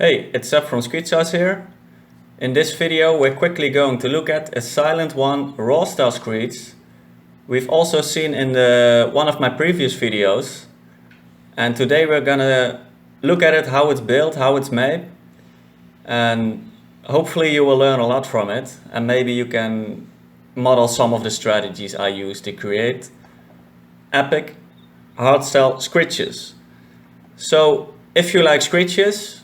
Hey, it's Seb from Screeches here. In this video we're quickly going to look at a Sylenth1 RAWSTYLE Screech. We've also seen in one of my previous videos, and today we're gonna look at it, how it's built, how it's made, and hopefully you will learn a lot from it, and maybe you can model some of the strategies I use to create epic hardstyle screeches. So if you like screeches,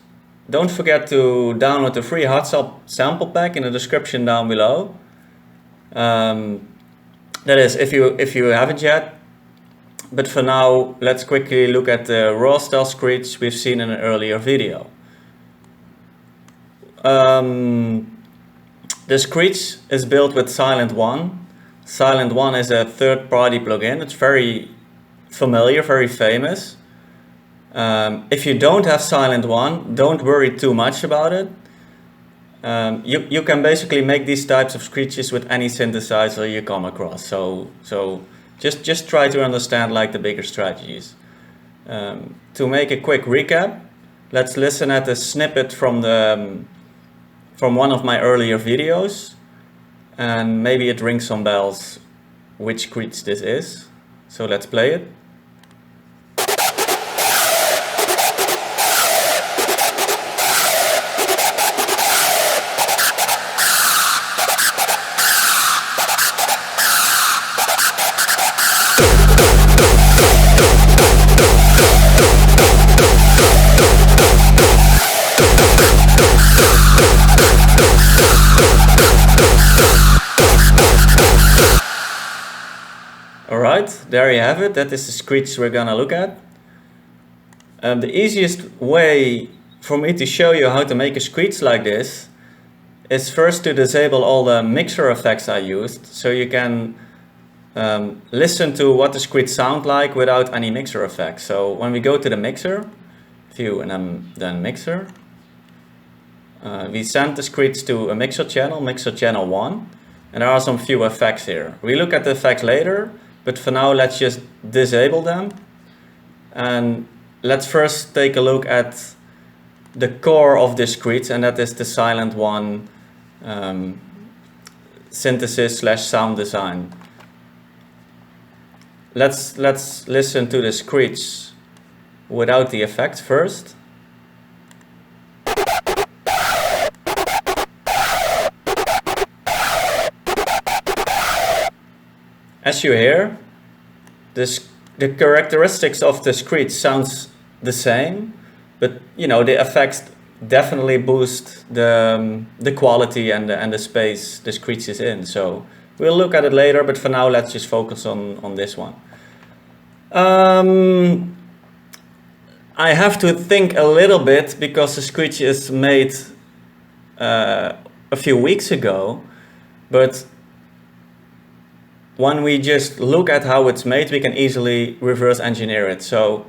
don't forget to download the free Hardstyle sample pack in the description down below. That is, if you haven't yet. But for now, let's quickly look at the RAWSTYLE Screech we've seen in an earlier video. The Screech is built with Sylenth1. Sylenth1 is a third-party plugin. It's very familiar, very famous. If you don't have Sylenth1, don't worry too much about it. You can basically make these types of screeches with any synthesizer you come across. So just try to understand like the bigger strategies. To make a quick recap, let's listen at a snippet from one of my earlier videos, and maybe it rings some bells which screech this is. So let's play it. Alright, there you have it. That is the screech we're gonna look at. The easiest way for me to show you how to make a screech like this is first to disable all the mixer effects I used, so you can listen to what the screech sound like without any mixer effects. So when we go to the mixer, view and then mixer, we send the screech to a mixer channel 1, and there are some few effects here. We look at the effects later, but for now let's just disable them. And let's first take a look at the core of this screech, and that is the Sylenth1 synthesis / sound design. Let's listen to the screech without the effects first. As you hear, the characteristics of the screech sounds the same, but you know, the effects definitely boost the quality and the space the screech is in. So we'll look at it later, but for now let's just focus on this one. I have to think a little bit because the screech is made a few weeks ago, but when we just look at how it's made, we can easily reverse engineer it. So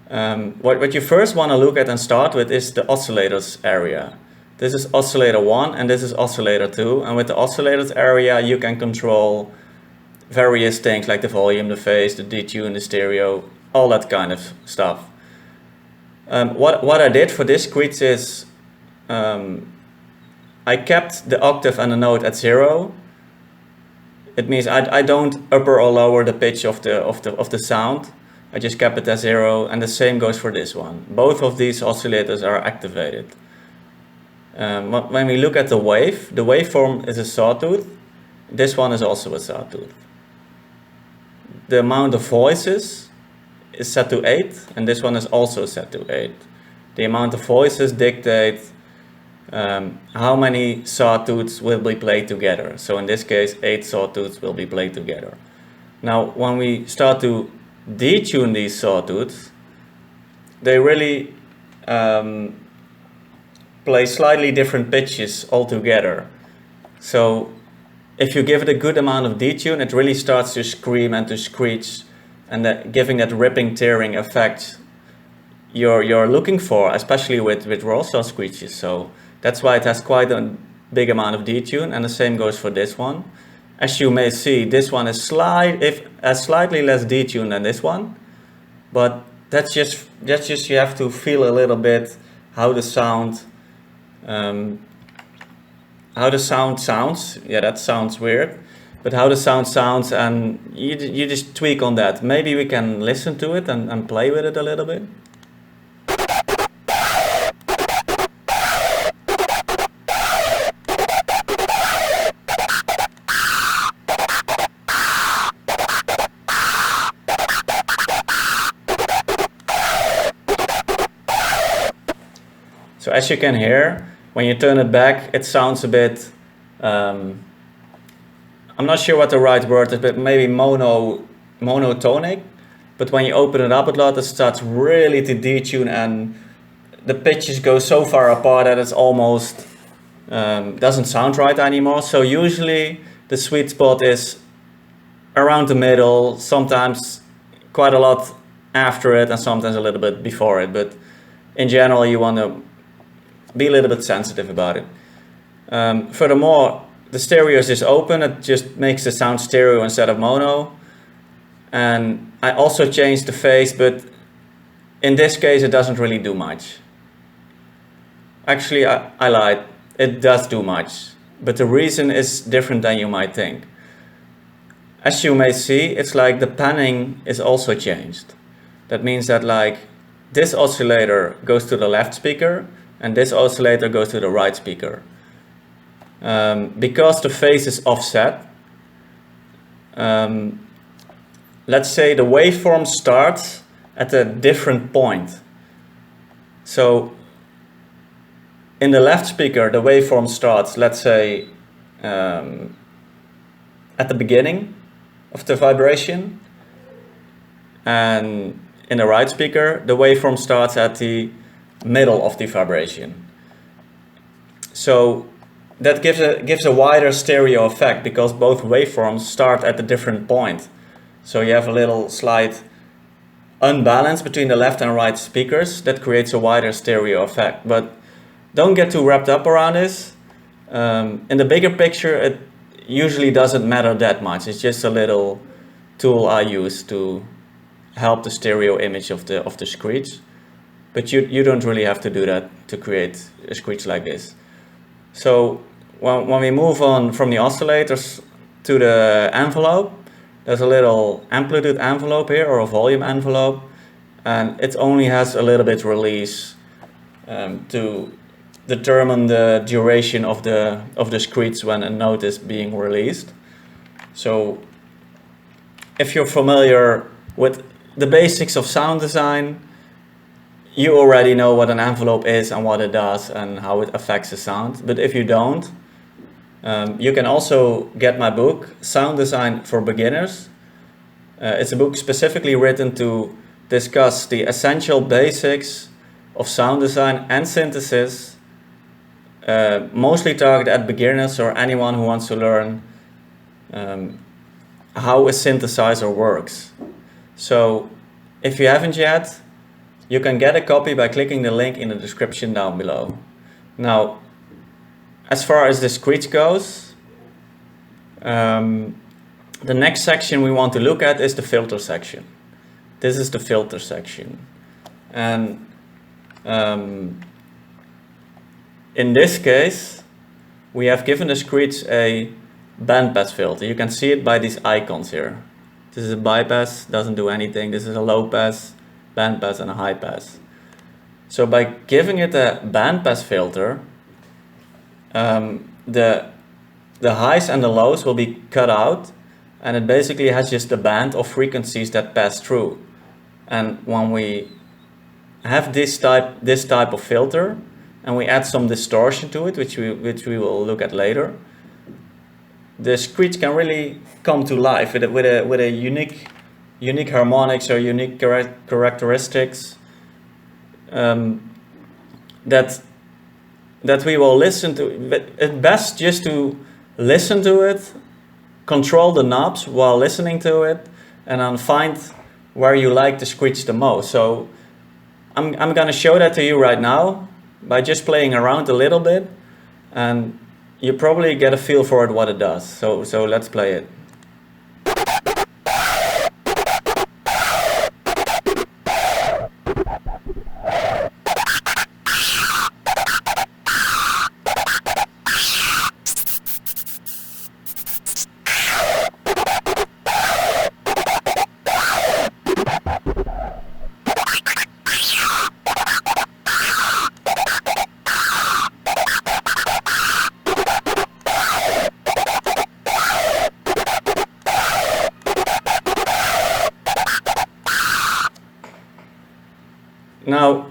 what you first want to look at and start with is the oscillators area. This is oscillator 1 and this is oscillator 2. And with the oscillators area, you can control various things like the volume, the phase, the detune, the stereo, all that kind of stuff. What I did for this screech is I kept the octave and the note at 0. It means I don't upper or lower the pitch of the sound. I just kept it at 0, and the same goes for this one. Both of these oscillators are activated. When we look at the waveform is a sawtooth. This one is also a sawtooth. The amount of voices is set to 8, and this one is also set to 8. The amount of voices dictate how many sawtooths will be played together. So in this case, 8 sawtooths will be played together. Now, when we start to detune these sawtooths, they really play slightly different pitches altogether. So if you give it a good amount of detune, it really starts to scream and to screech, and giving that ripping, tearing effect you're looking for, especially with RAWSTYLE screeches. So that's why it has quite a big amount of detune, and the same goes for this one. As you may see, this one is slightly less detune than this one, but that's just you have to feel a little bit how the sound sounds. Yeah, that sounds weird, but how the sound sounds, and you just tweak on that. Maybe we can listen to it and play with it a little bit. So as you can hear, when you turn it back, it sounds a bit, I'm not sure what the right word is, but maybe monotonic. But when you open it up a lot, it starts really to detune, and the pitches go so far apart that it's almost doesn't sound right anymore. So usually the sweet spot is around the middle, sometimes quite a lot after it, and sometimes a little bit before it. But in general, you want to be a little bit sensitive about it. Furthermore, the stereo is just open, it just makes the sound stereo instead of mono. And I also changed the phase, but in this case it doesn't really do much. Actually, I lied, it does do much, but the reason is different than you might think. As you may see, it's like the panning is also changed. That means that like this oscillator goes to the left speaker, and this oscillator goes to the right speaker. Because the phase is offset, let's say the waveform starts at a different point. So in the left speaker, the waveform starts, let's say, at the beginning of the vibration, and in the right speaker, the waveform starts at the middle of the vibration. So that gives a wider stereo effect because both waveforms start at a different point. So you have a little slight unbalance between the left and right speakers that creates a wider stereo effect. But don't get too wrapped up around this. In the bigger picture, it usually doesn't matter that much. It's just a little tool I use to help the stereo image of the screech. But you don't really have to do that to create a screech like this. So when we move on from the oscillators to the envelope, there's a little amplitude envelope here, or a volume envelope, and it only has a little bit release to determine the duration of the screech when a note is being released. So if you're familiar with the basics of sound design, you already know what an envelope is and what it does and how it affects the sound. But if you don't, you can also get my book, Sound Design for Beginners. It's a book specifically written to discuss the essential basics of sound design and synthesis, mostly targeted at beginners or anyone who wants to learn how a synthesizer works. So if you haven't yet, you can get a copy by clicking the link in the description down below. Now, as far as the screech goes, the next section we want to look at is the filter section. This is the filter section. And in this case, we have given the screech a bandpass filter. You can see it by these icons here. This is a bypass, doesn't do anything. This is a low pass, bandpass, and a high pass. So by giving it a bandpass filter, the highs and the lows will be cut out, and it basically has just a band of frequencies that pass through. And when we have this type of filter, and we add some distortion to it, which we will look at later, the screech can really come to life with a unique harmonics or unique characteristics that we will listen to. But it's best just to listen to it, control the knobs while listening to it, and then find where you like the screech the most. So I'm going to show that to you right now by just playing around a little bit, and you probably get a feel for it, what it does. So let's play it. Now,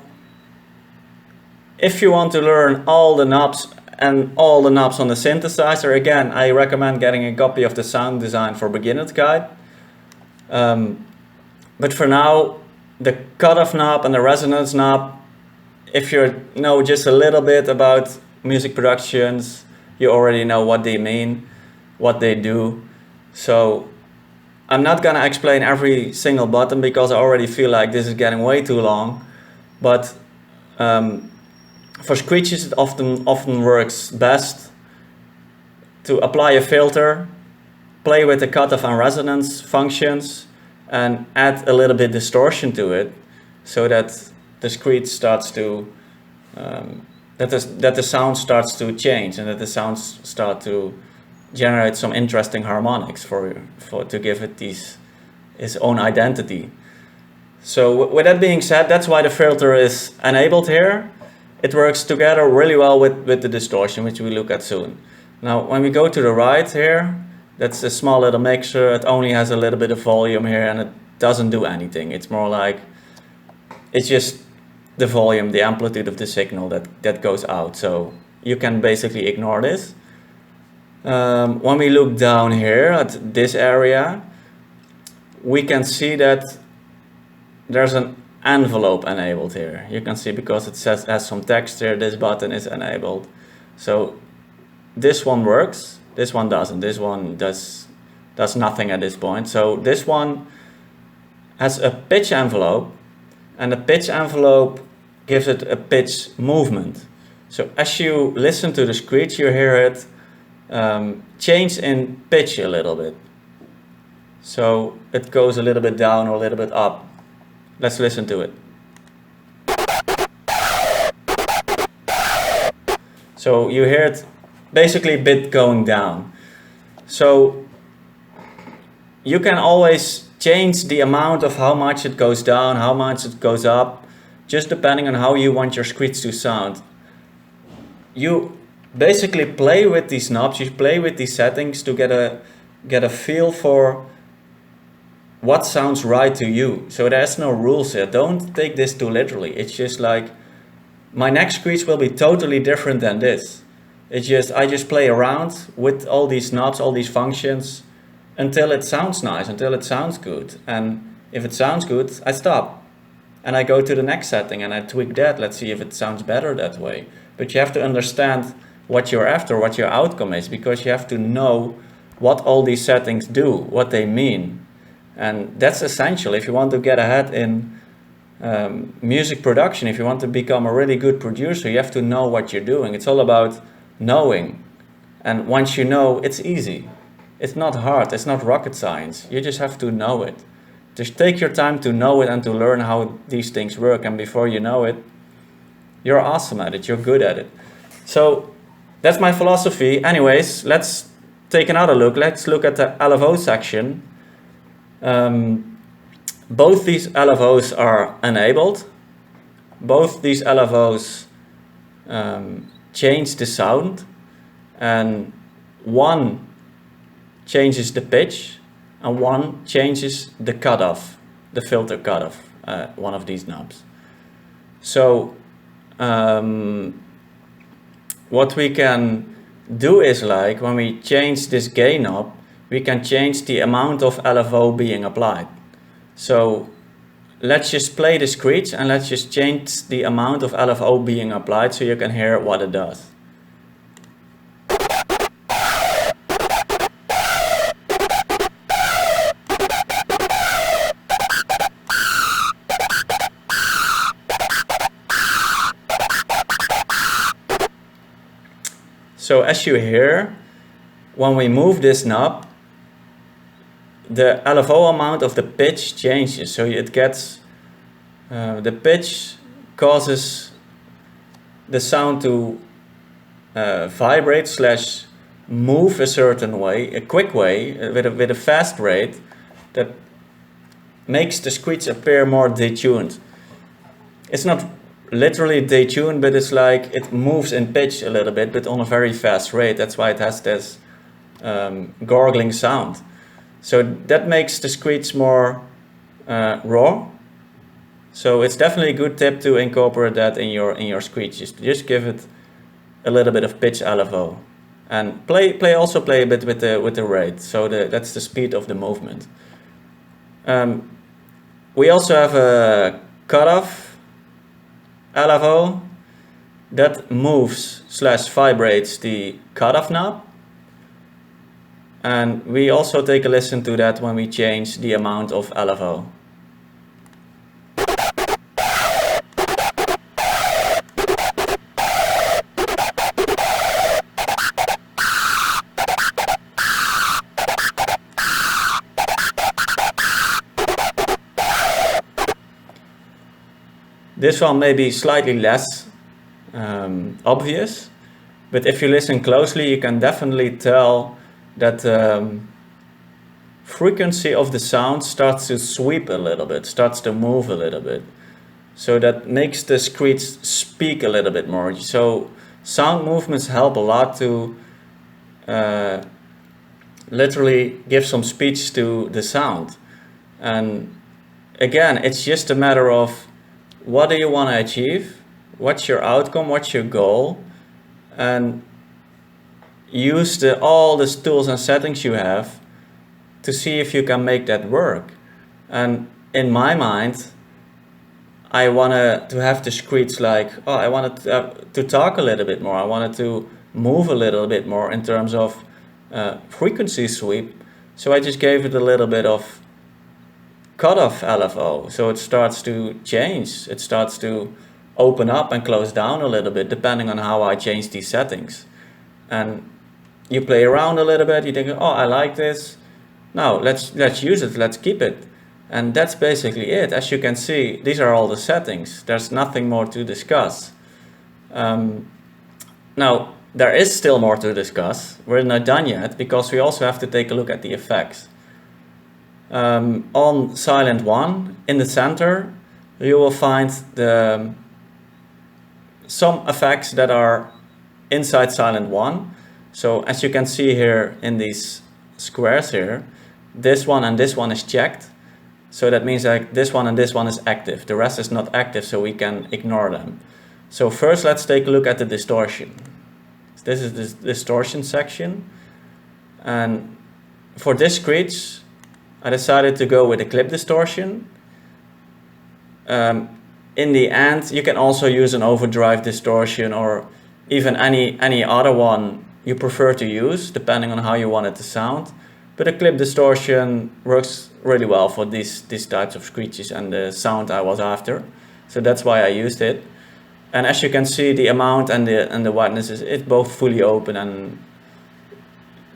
if you want to learn all the knobs and all the knobs on the synthesizer, again, I recommend getting a copy of the Sound Design for Beginners guide. But for now, the cutoff knob and the resonance knob, if you know just a little bit about music productions, you already know what they mean, what they do. So I'm not gonna explain every single button because I already feel like this is getting way too long. But for screeches, it often works best to apply a filter, play with the cutoff and resonance functions, and add a little bit distortion to it, so that the screech starts to that the sound starts to change, and that the sounds start to generate some interesting harmonics to give it its own identity. So with that being said, that's why the filter is enabled here. It works together really well with the distortion, which we look at soon. Now, when we go to the right here, that's a small little mixer. It only has a little bit of volume here, and it doesn't do anything. It's more like, it's just the volume, the amplitude of the signal that goes out. So you can basically ignore this. When we look down here at this area, we can see that there's an envelope enabled here. You can see, because it has some text here, this button is enabled. So this one works, this one doesn't. This one does nothing at this point. So this one has a pitch envelope, and the pitch envelope gives it a pitch movement. So as you listen to the screech, you hear it change in pitch a little bit. So it goes a little bit down or a little bit up. Let's listen to it. So you hear it basically a bit going down. So you can always change the amount of how much it goes down, how much it goes up, just depending on how you want your screech to sound. You basically play with these knobs, you play with these settings to get a feel for what sounds right to you. So there's no rules here. Don't take this too literally. It's just like, my next screech will be totally different than this. It's just, I just play around with all these knobs, all these functions, until it sounds nice, until it sounds good. And if it sounds good, I stop. And I go to the next setting and I tweak that. Let's see if it sounds better that way. But you have to understand what you're after, what your outcome is, because you have to know what all these settings do, what they mean. And that's essential if you want to get ahead in music production. If you want to become a really good producer, you have to know what you're doing. It's all about knowing. And once you know, it's easy. It's not hard, it's not rocket science. You just have to know it. Just take your time to know it and to learn how these things work. And before you know it, you're awesome at it, you're good at it. So that's my philosophy. Anyways, let's take another look. Let's look at the LFO section. Both these LFOs are enabled. Both these LFOs change the sound, and one changes the pitch and one changes the cutoff, the filter cutoff, one of these knobs. So what we can do is, like, when we change this gain knob, we can change the amount of LFO being applied. So let's just play the screech and let's just change the amount of LFO being applied so you can hear what it does. So as you hear, when we move this knob, the LFO amount of the pitch changes. So it gets, the pitch causes the sound to vibrate slash move a certain way, a quick way, with a fast rate that makes the screech appear more detuned. It's not literally detuned, but it's like it moves in pitch a little bit, but on a very fast rate. That's why it has this gargling sound. So that makes the screech more raw, So it's definitely a good tip to incorporate that in your screeches. Just give it a little bit of pitch LFO, and also play a bit with the rate. So that's the speed of the movement. We also have a cutoff LFO that moves / vibrates the cutoff knob. And we also take a listen to that when we change the amount of LFO. This one may be slightly less obvious, but if you listen closely, you can definitely tell that frequency of the sound starts to sweep a little bit, starts to move a little bit. So that makes the screech speak a little bit more. So sound movements help a lot to literally give some speech to the sound. And again, it's just a matter of what do you want to achieve, what's your outcome, what's your goal, and use all the tools and settings you have to see if you can make that work. And in my mind, I wanted to have the screech like, oh, I wanted to talk a little bit more, I wanted to move a little bit more in terms of frequency sweep. So I just gave it a little bit of cutoff LFO, so it starts to change, it starts to open up and close down a little bit depending on how I change these settings. And you play around a little bit, you think, oh, I like this, now let's use it, let's keep it. And that's basically it. As you can see, these are all the settings, there's nothing more to discuss. Now there is still more to discuss, we're not done yet, because we also have to take a look at the effects. On Sylenth1, in the center, you will find some effects that are inside Sylenth1. So as you can see here in these squares here, this one and this one is checked. So that means like this one and this one is active. The rest is not active, so we can ignore them. So first let's take a look at the distortion. This is the distortion section. And for this screech, I decided to go with a clip distortion. In the end, you can also use an overdrive distortion or even any other one you prefer to use, depending on how you want it to sound. But a clip distortion works really well for these types of screeches and the sound I was after. So that's why I used it. And as you can see, the amount and the whiteness is both fully open and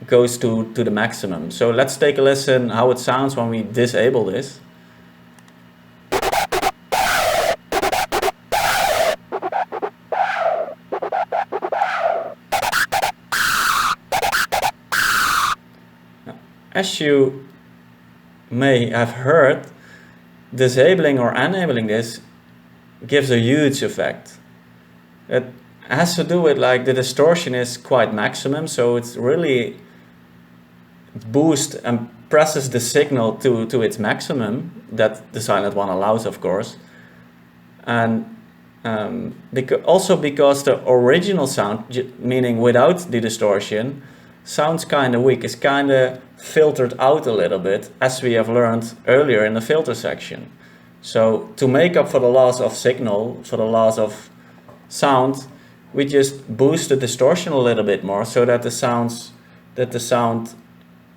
goes to the maximum. So let's take a listen how it sounds when we disable this. Now, as you may have heard, disabling or enabling this gives a huge effect. It has to do with like the distortion is quite maximum, so it's really boosts and presses the signal to its maximum that the Sylenth1 allows, of course. And also because the original sound, meaning without the distortion, sounds kind of weak. It's kind of filtered out a little bit, as we have learned earlier in the filter section. So to make up for the loss of signal, for the loss of sound, we just boost the distortion a little bit more so that the sound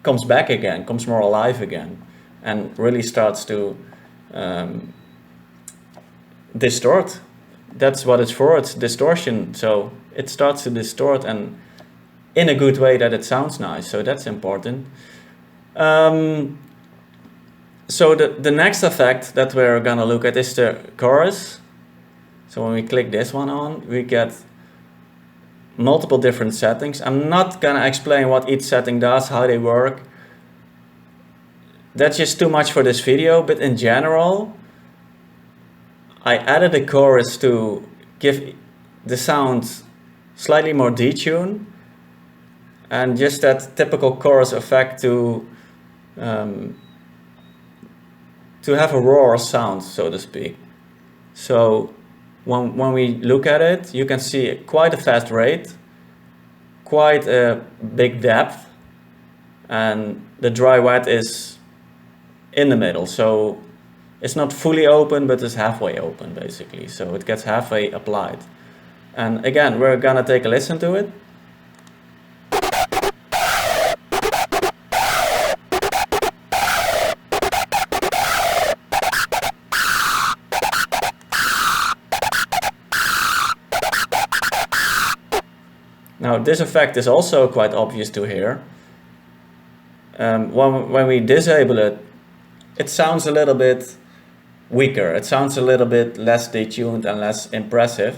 comes back again, comes more alive again, and really starts to distort. That's what it's for, it's distortion. So it starts to distort, and in a good way that it sounds nice, so that's important. So the next effect that we're gonna look at is the chorus. So when we click this one on, we get multiple different settings. I'm not gonna explain what each setting does, how they work. That's just too much for this video, but in general, I added a chorus to give the sound slightly more detune, and just that typical chorus effect to have a raw sound, so to speak. So when we look at it, you can see quite a fast rate, quite a big depth, and the dry wet is in the middle. So it's not fully open, but it's halfway open basically. So it gets halfway applied. And again, we're gonna take a listen to it. Now this effect is also quite obvious to hear. When we disable it, it sounds a little bit weaker. It sounds a little bit less detuned and less impressive.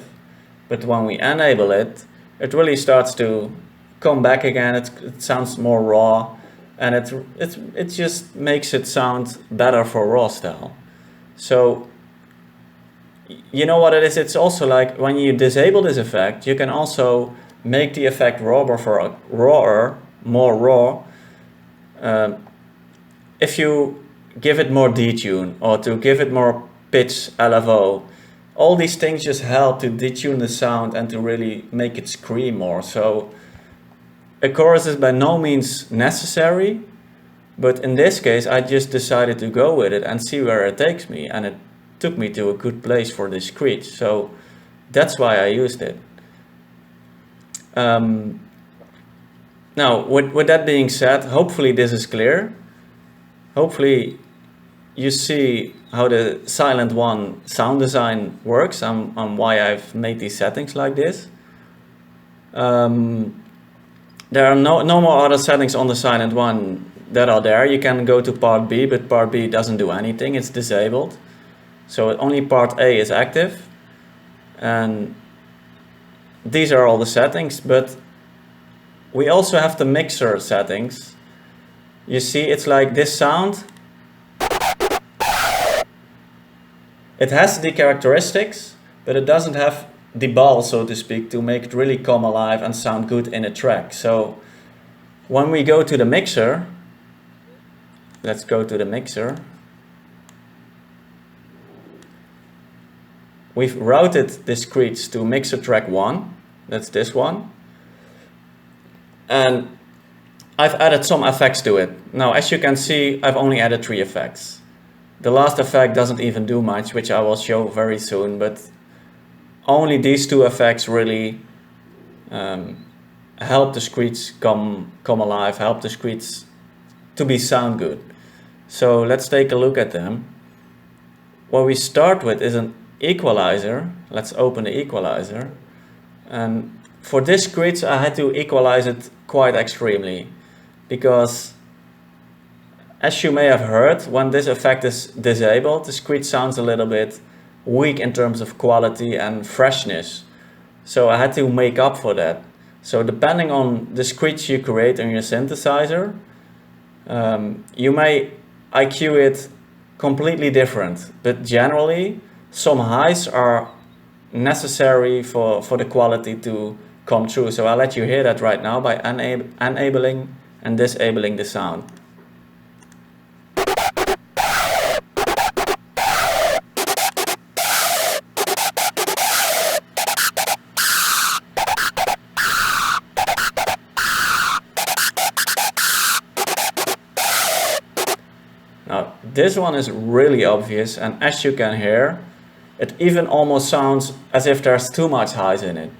But when we enable it, it really starts to come back again. It sounds more raw, and it just makes it sound better for RAWSTYLE. So you know what it is? It's also like when you disable this effect, you can also make the effect rawer, more raw. If you give it more detune or to give it more pitch LFO, all these things just help to detune the sound and to really make it scream more. So a chorus is by no means necessary, but in this case I just decided to go with it and see where it takes me, and it took me to a good place for this screech. So that's why I used it. Now, with that being said, hopefully this is clear. Hopefully you see how the Sylenth1 sound design works and why I've made these settings like this. There are no more other settings on the Sylenth1 that are there. You can go to part B, but part B doesn't do anything, it's disabled. So only part A is active. And these are all the settings, but we also have the mixer settings. You see, it's like this sound. It has the characteristics, but it doesn't have the ball, so to speak, to make it really come alive and sound good in a track. So when we go to the mixer, let's go to the mixer. We've routed the screech to mixer track 1, that's this one. And I've added some effects to it. Now, as you can see, I've only added 3 effects. The last effect doesn't even do much, which I will show very soon, but only these 2 effects really help the screech come alive, help the screech to be sound good. So let's take a look at them. What we start with is an equalizer. Let's open the equalizer. And for this screech I had to equalize it quite extremely, because as you may have heard, when this effect is disabled, the screech sounds a little bit weak in terms of quality and freshness. So I had to make up for that. So depending on the screech you create on your synthesizer, you may IQ it completely different, but generally some highs are necessary for the quality to come through. So I'll let you hear that right now by enabling and disabling the sound. Now this one is really obvious, and as you can hear, it even almost sounds as if there's too much highs in it.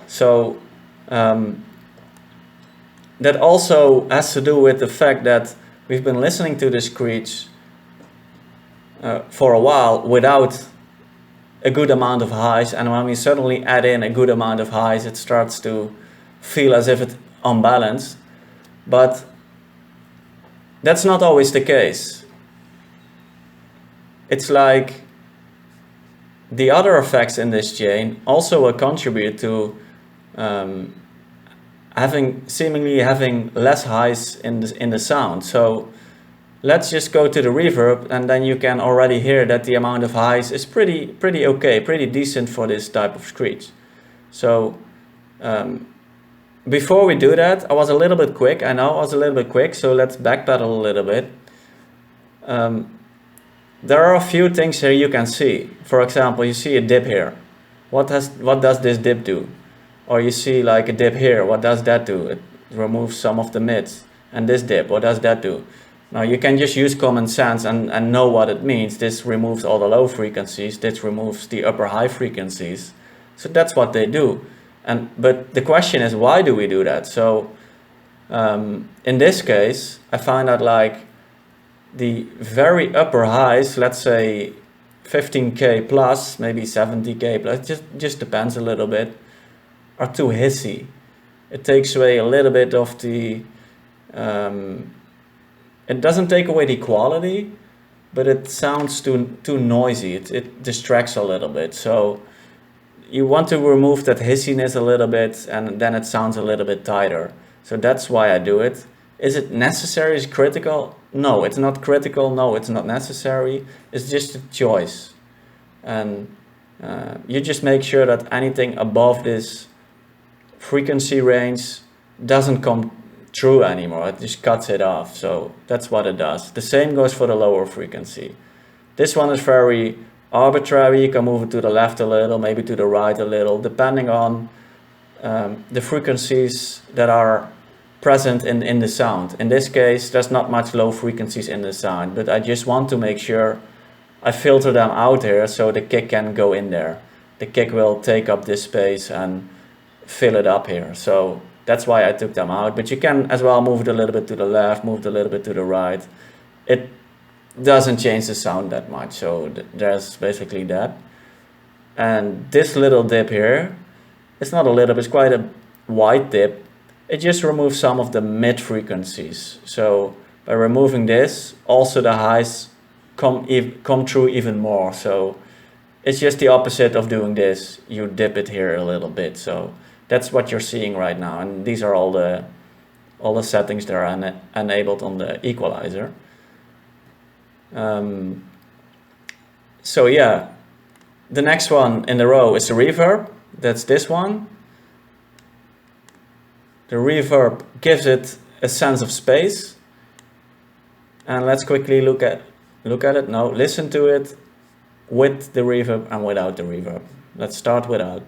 So that also has to do with the fact that we've been listening to the screech for a while without a good amount of highs, and when we suddenly add in a good amount of highs, it starts to feel as if it's unbalanced. But that's not always the case. It's like the other effects in this chain also will contribute to seemingly having less highs in the sound. So let's just go to the reverb, and then you can already hear that the amount of highs is pretty okay, pretty decent for this type of screech. So before we do that, I was a little bit quick. I know I was a little bit quick, so let's backpedal a little bit. there are a few things here you can see. For example, you see a dip here. What does this dip do? Or you see like a dip here. What does that do? It removes some of the mids. And this dip, what does that do? Now you can just use common sense and know what it means. This removes all the low frequencies. This removes the upper high frequencies. So that's what they do. But the question is, why do we do that? So in this case, I find out like the very upper highs, let's say 15k plus, maybe 70k plus, just depends a little bit, are too hissy. It takes away a little bit of the, it doesn't take away the quality, but it sounds too noisy. It distracts a little bit. So you want to remove that hissiness a little bit, and then it sounds a little bit tighter. So that's why I do it. Is it necessary? Is it critical? No, it's not critical. No, it's not necessary. It's just a choice. And you just make sure that anything above this frequency range doesn't come through anymore. It just cuts it off. So that's what it does. The same goes for the lower frequency. This one is very arbitrary. You can move it to the left a little, maybe to the right a little, depending on the frequencies that are present in the sound. In this case, there's not much low frequencies in the sound, but I just want to make sure I filter them out here so the kick can go in there. The kick will take up this space and fill it up here. So that's why I took them out. But you can as well move it a little bit to the left, move it a little bit to the right. It doesn't change the sound that much. So there's basically that. And this little dip here, it's not a little bit, it's quite a wide dip. It just removes some of the mid frequencies. So by removing this, also the highs come through even more. So it's just the opposite of doing this. You dip it here a little bit. So that's what you're seeing right now. And these are all the settings that are enabled on the equalizer. So yeah, the next one in the row is the reverb. That's this one. The reverb gives it a sense of space. And let's quickly look at it. No, listen to it with the reverb and without the reverb. Let's start without.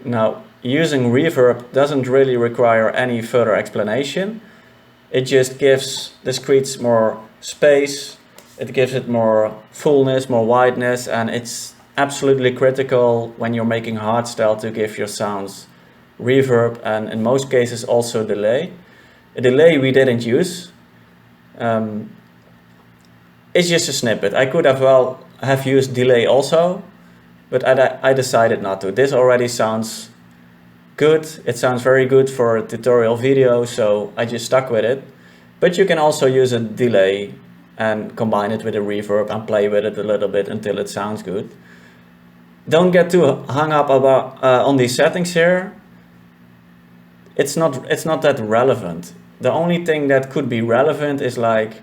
Now, using reverb doesn't really require any further explanation. It just gives the screech more space, it gives it more fullness, more wideness, and it's absolutely critical when you're making hardstyle to give your sounds reverb and in most cases also delay. A delay we didn't use. It's just a snippet. I could have used delay also, but I decided not to. This already sounds good. It sounds very good for a tutorial video, so I just stuck with it. But you can also use a delay and combine it with a reverb and play with it a little bit until it sounds good. Don't get too hung up about on these settings here. It's not that relevant. The only thing that could be relevant is like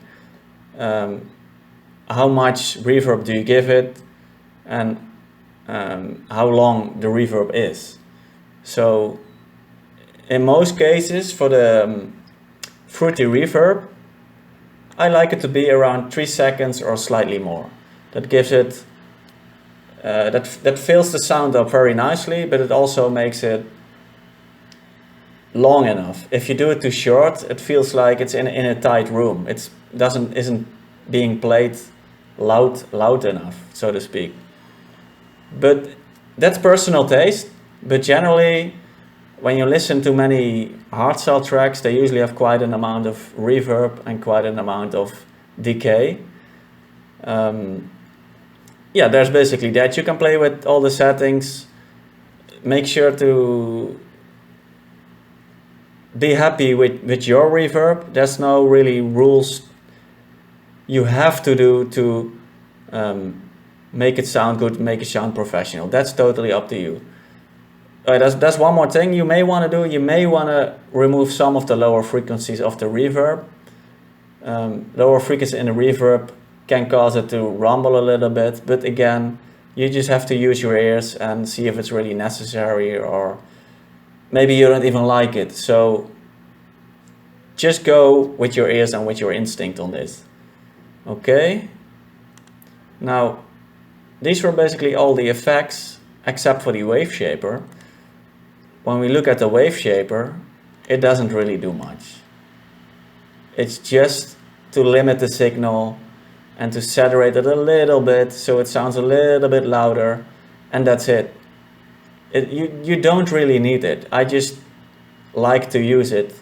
how much reverb do you give it and how long the reverb is. So in most cases for the fruity reverb, I like it to be around 3 seconds or slightly more. That gives it, that fills the sound up very nicely, but it also makes it long enough. If you do it too short, it feels like it's in a tight room. It isn't being played loud enough, so to speak. But that's personal taste. But generally, when you listen to many hardstyle tracks, they usually have quite an amount of reverb and quite an amount of decay. Yeah, there's basically that. You can play with all the settings. Make sure to be happy with your reverb. There's no really rules you have to do to make it sound good, make it sound professional. That's totally up to you. That's one more thing you may want to do. You may want to remove some of the lower frequencies of the reverb. Lower frequency in the reverb can cause it to rumble a little bit, but again, you just have to use your ears and see if it's really necessary, or maybe you don't even like it. So just go with your ears and with your instinct on this. Okay. Now, these were basically all the effects except for the wave shaper. When we look at the wave shaper, it doesn't really do much. It's just to limit the signal and to saturate it a little bit so it sounds a little bit louder, and that's it. You don't really need it. I just like to use it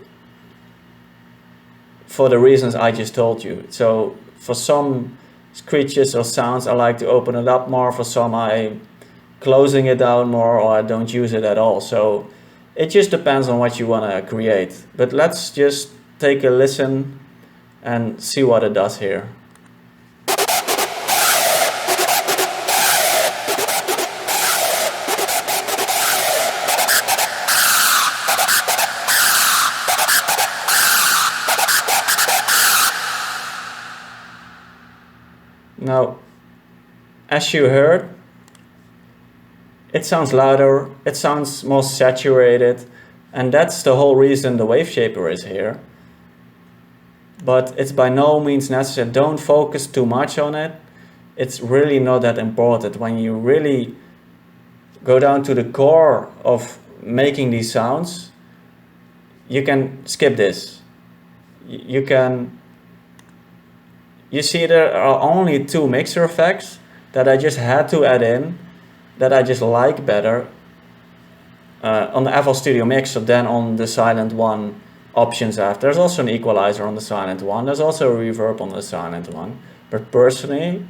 for the reasons I just told you. So for some screeches or sounds, I like to open it up more. For some, I'm closing it down more, or I don't use it at all. So it just depends on what you want to create. But let's just take a listen and see what it does here. Now, as you heard, it sounds louder, it sounds more saturated, and that's the whole reason the wave shaper is here. But it's by no means necessary. Don't focus too much on it. It's really not that important. When you really go down to the core of making these sounds, you can skip this. You see, there are only two mixer effects that I just had to add in, that I just like better on the FL Studio Mixer than on the Sylenth1 options after. There's also an equalizer on the Sylenth1, there's also a reverb on the Sylenth1, but personally,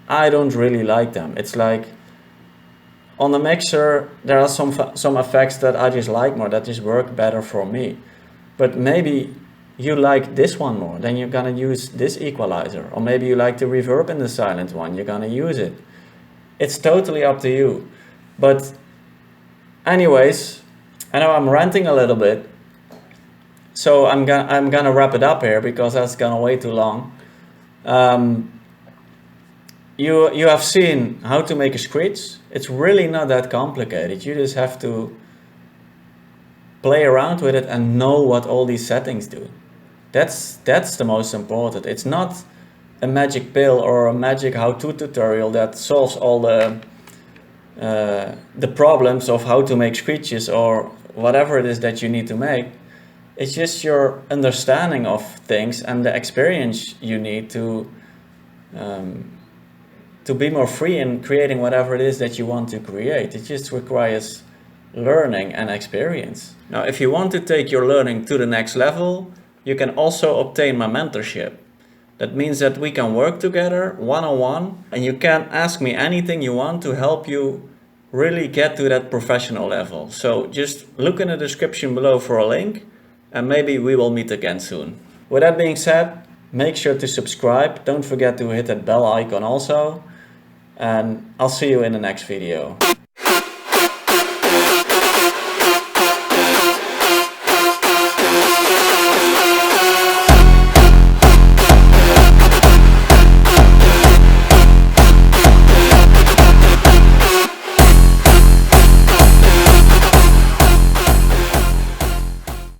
I don't really like them. It's like, on the mixer, there are some effects that I just like more, that just work better for me. But maybe you like this one more, then you're gonna use this equalizer. Or maybe you like the reverb in the Sylenth1, you're gonna use it. It's totally up to you. But anyways, I know I'm ranting a little bit, so I'm gonna wrap it up here because that's gonna way too long. You have seen how to make a screech. It's really not that complicated. You just have to play around with it and know what all these settings do. That's the most important. It's not a magic pill or a magic how-to tutorial that solves all the problems of how to make screeches or whatever it is that you need to make. It's just your understanding of things and the experience you need to be more free in creating whatever it is that you want to create. It just requires learning and experience. Now, if you want to take your learning to the next level, you can also obtain my mentorship. That means that we can work together one-on-one, and you can ask me anything you want to help you really get to that professional level. So just look in the description below for a link, and maybe we will meet again soon. With that being said, make sure to subscribe. Don't forget to hit that bell icon also, and I'll see you in the next video.